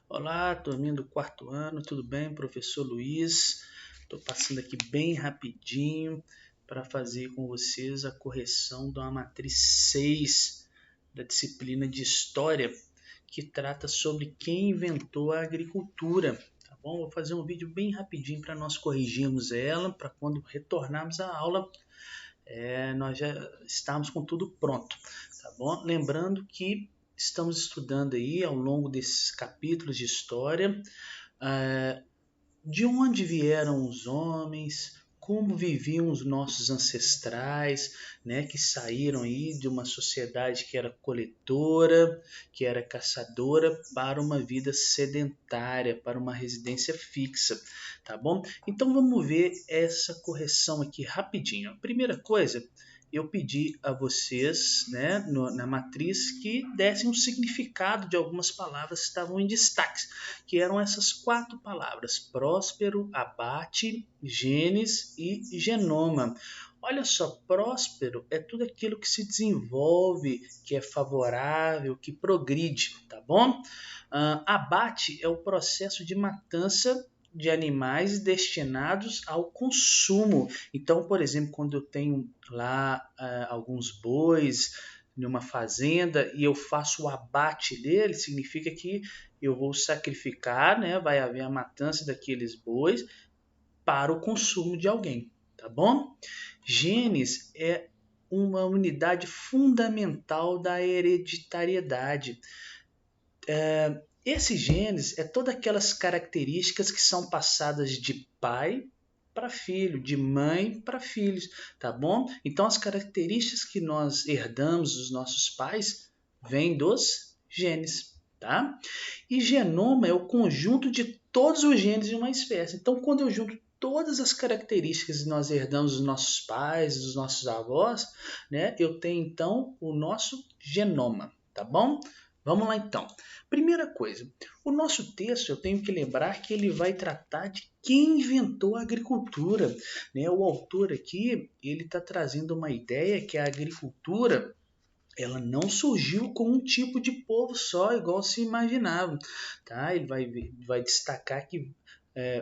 Olá, turminha do quarto ano, tudo bem? Professor Luiz. Estou passando aqui bem rapidinho para fazer com vocês a correção de uma matriz 6 da disciplina de História, que trata sobre quem inventou a agricultura. Tá bom? Vou fazer um vídeo bem rapidinho para nós corrigirmos ela, para quando retornarmos à aula, nós já estamos com tudo pronto. Tá bom? Lembrando que estamos estudando aí ao longo desses capítulos de história, de onde vieram os homens, como viviam os nossos ancestrais, né, que saíram aí de uma sociedade que era coletora, que era caçadora, para uma vida sedentária, para uma residência fixa, tá bom? Então vamos ver essa correção aqui rapidinho. A primeira coisa, eu pedi a vocês, né, na matriz, que dessem um significado de algumas palavras que estavam em destaque, que eram essas 4 palavras: próspero, abate, genes e genoma. Olha só, próspero é tudo aquilo que se desenvolve, que é favorável, que progride, tá bom? Abate é o processo de matança de animais destinados ao consumo. Então, por exemplo, quando eu tenho lá alguns bois numa fazenda e eu faço o abate dele, significa que eu vou sacrificar, né? Vai haver a matança daqueles bois para o consumo de alguém, tá bom? Genes é uma unidade fundamental da hereditariedade. Esses genes é todas aquelas características que são passadas de pai para filho, de mãe para filhos, tá bom? Então as características que nós herdamos dos nossos pais vêm dos genes, tá? E genoma é o conjunto de todos os genes de uma espécie. Então quando eu junto todas as características que nós herdamos dos nossos pais, dos nossos avós, né, eu tenho então o nosso genoma, tá bom? Vamos lá então. Primeira coisa, o nosso texto, eu tenho que lembrar que ele vai tratar de quem inventou a agricultura, né? O autor aqui, ele está trazendo uma ideia que a agricultura, ela não surgiu com um tipo de povo só, igual se imaginava, tá? Ele vai destacar que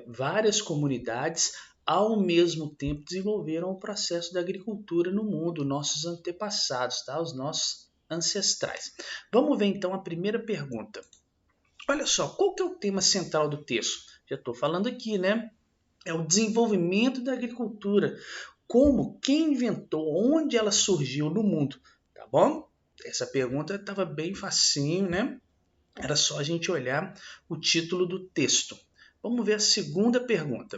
várias comunidades ao mesmo tempo desenvolveram o processo da agricultura no mundo, nossos antepassados, tá? Os nossos ancestrais. Vamos ver então a primeira pergunta. Olha só, qual que é o tema central do texto? Já estou falando aqui, né? É o desenvolvimento da agricultura. Como, quem inventou, onde ela surgiu no mundo, tá bom? Essa pergunta estava bem facinho, né? Era só a gente olhar o título do texto. Vamos ver a segunda pergunta.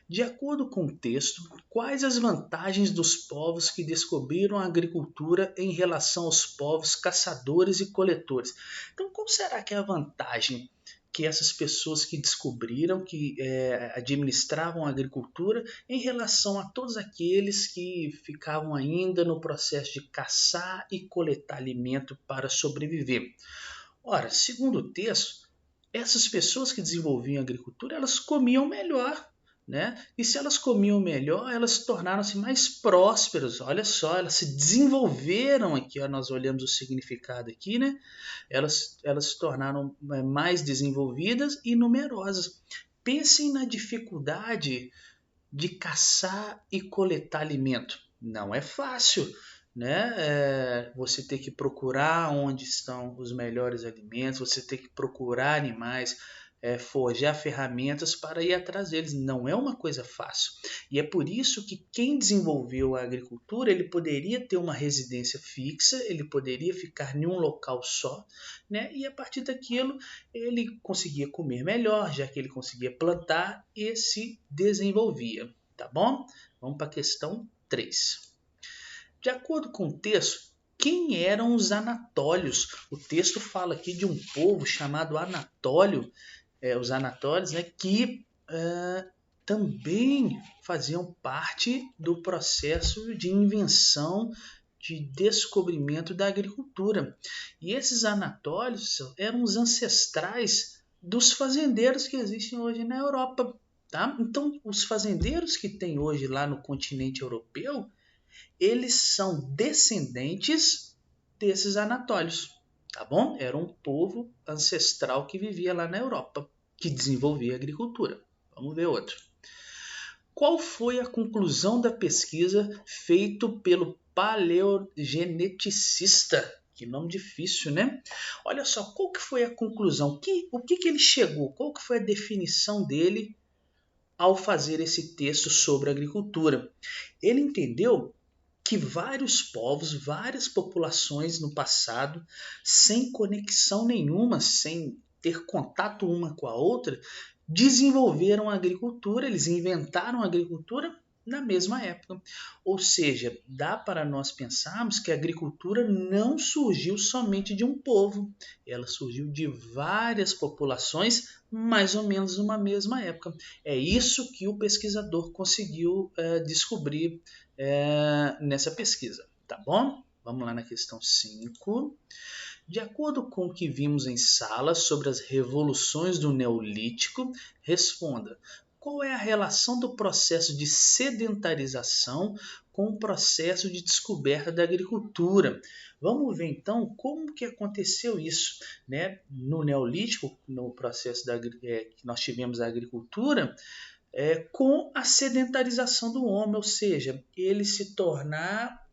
De acordo com o texto, quais as vantagens dos povos que descobriram a agricultura em relação aos povos caçadores e coletores? Então, qual será que é a vantagem que essas pessoas que descobriram, que administravam a agricultura, em relação a todos aqueles que ficavam ainda no processo de caçar e coletar alimento para sobreviver? Ora, segundo o texto, essas pessoas que desenvolviam a agricultura, elas comiam melhor, né? E se elas comiam melhor, elas tornaram-se mais prósperas. Olha só, elas se desenvolveram aqui, ó, nós olhamos o significado aqui, né? Elas se tornaram mais desenvolvidas e numerosas. Pensem na dificuldade de caçar e coletar alimento. Não é fácil, né? Você ter que procurar onde estão os melhores alimentos, você ter que procurar animais, forjar ferramentas para ir atrás deles. Não é uma coisa fácil. E é por isso que quem desenvolveu a agricultura, ele poderia ter uma residência fixa, ele poderia ficar em um local só, né? E a partir daquilo ele conseguia comer melhor, já que ele conseguia plantar e se desenvolvia, tá bom? Vamos para a questão 3. De acordo com o texto, quem eram os anatólios? O texto fala aqui de um povo chamado Anatólio, os anatólios, né, que também faziam parte do processo de invenção, de descobrimento da agricultura. E esses anatólios eram os ancestrais dos fazendeiros que existem hoje na Europa. Tá? Então, os fazendeiros que tem hoje lá no continente europeu, eles são descendentes desses anatólios. tá bom? Era um povo ancestral que vivia lá na Europa, que desenvolvia a agricultura. Vamos ver outro. Qual foi a conclusão da pesquisa feita pelo paleogeneticista? Que nome difícil, né? Olha só, qual que foi a conclusão? O que ele chegou? Qual que foi a definição dele ao fazer esse texto sobre agricultura? Ele entendeu que vários povos, várias populações no passado, sem conexão nenhuma, sem ter contato uma com a outra, desenvolveram a agricultura, eles inventaram a agricultura na mesma época. Ou seja, dá para nós pensarmos que a agricultura não surgiu somente de um povo, ela surgiu de várias populações, mais ou menos numa mesma época. É isso que o pesquisador conseguiu descobrir nessa pesquisa, tá bom? Vamos lá na questão 5. De acordo com o que vimos em sala sobre as revoluções do Neolítico, responda: qual é a relação do processo de sedentarização com o processo de descoberta da agricultura? Vamos ver então como que aconteceu isso, né? No Neolítico, no processo que nós tivemos a agricultura, com a sedentarização do homem, ou seja, ele se tornar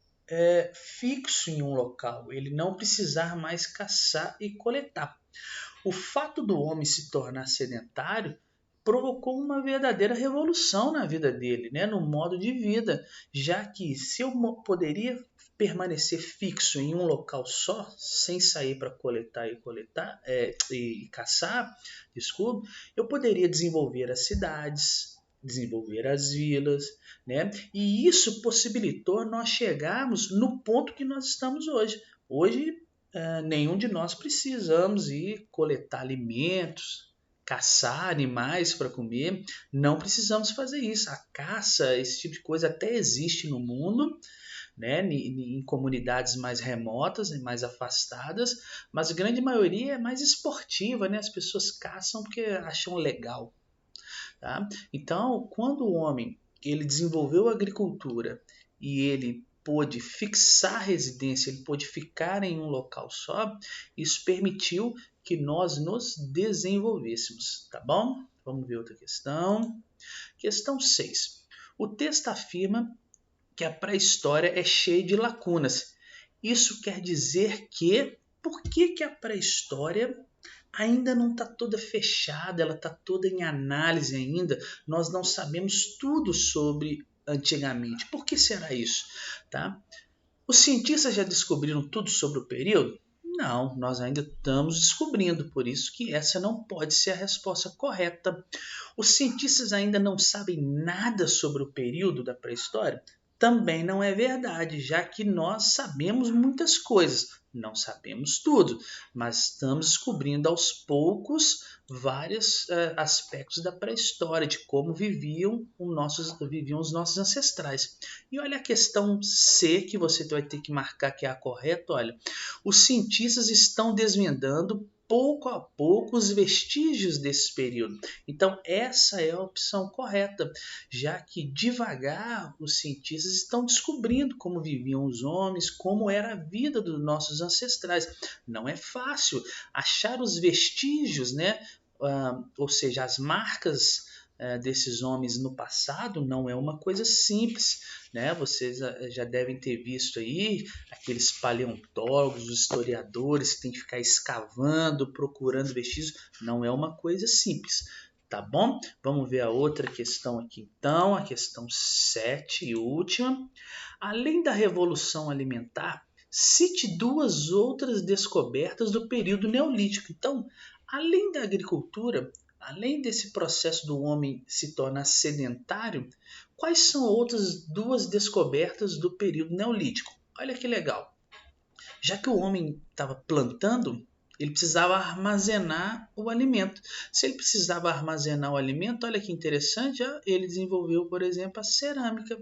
fixo em um local, ele não precisar mais caçar e coletar. O fato do homem se tornar sedentário provocou uma verdadeira revolução na vida dele, né, no modo de vida, já que se eu poderia permanecer fixo em um local só, sem sair para coletar e caçar, desculpe, eu poderia desenvolver as cidades, desenvolver as vilas, né? E isso possibilitou nós chegarmos no ponto que nós estamos hoje. Hoje, nenhum de nós precisamos ir coletar alimentos, caçar animais para comer, não precisamos fazer isso. A caça, esse tipo de coisa até existe no mundo, né, em comunidades mais remotas e mais afastadas, mas a grande maioria é mais esportiva, né? As pessoas caçam porque acham legal. Tá? Então, quando o homem ele desenvolveu a agricultura e ele pôde fixar residência, ele pôde ficar em um local só, isso permitiu que nós nos desenvolvêssemos, tá bom? Vamos ver outra questão. Questão 6. O texto afirma que a pré-história é cheia de lacunas. Isso quer dizer que, por que a pré-história ainda não está toda fechada, ela está toda em análise ainda, nós não sabemos tudo sobre antigamente. Por que será isso? Tá? Os cientistas já descobriram tudo sobre o período? Não, nós ainda estamos descobrindo, por isso que essa não pode ser a resposta correta. Os cientistas ainda não sabem nada sobre o período da pré-história? Também não é verdade, já que nós sabemos muitas coisas. Não sabemos tudo, mas estamos descobrindo aos poucos vários aspectos da pré-história, de como viviam os nossos ancestrais. E olha a questão C, que você vai ter que marcar que é a correta. Olha, os cientistas estão desvendando pouco a pouco os vestígios desse período. Então essa é a opção correta, já que devagar os cientistas estão descobrindo como viviam os homens, como era a vida dos nossos ancestrais. Não é fácil achar os vestígios, né? Ou seja, as marcas desses homens no passado não é uma coisa simples, né? Vocês já devem ter visto aí aqueles paleontólogos, os historiadores que têm que ficar escavando, procurando vestígios. Não é uma coisa simples, tá bom? Vamos ver a outra questão aqui então, a questão 7 e última. Além da Revolução Alimentar, cite duas outras descobertas do período Neolítico. Então, além da agricultura, além desse processo do homem se tornar sedentário, quais são outras duas descobertas do período Neolítico? Olha que legal. Já que o homem estava plantando, ele precisava armazenar o alimento. Se ele precisava armazenar o alimento, olha que interessante, ele desenvolveu, por exemplo, a cerâmica.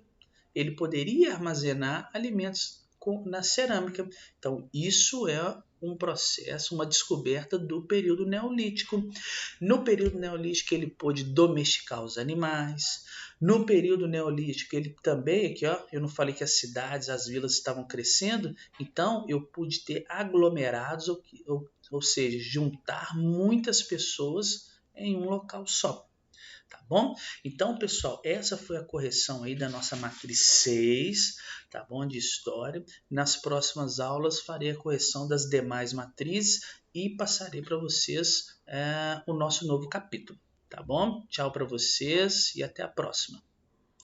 Ele poderia armazenar alimentos na cerâmica. Então, isso é um processo, uma descoberta do período neolítico. No período neolítico ele pôde domesticar os animais. No período neolítico ele também, aqui ó, eu não falei que as cidades, as vilas estavam crescendo, então eu pude ter aglomerados, ou seja, juntar muitas pessoas em um local só. Tá bom? Então, pessoal, essa foi a correção aí da nossa matriz 6, tá bom? De história. Nas próximas aulas farei a correção das demais matrizes e passarei para vocês o nosso novo capítulo, tá bom? Tchau para vocês e até a próxima.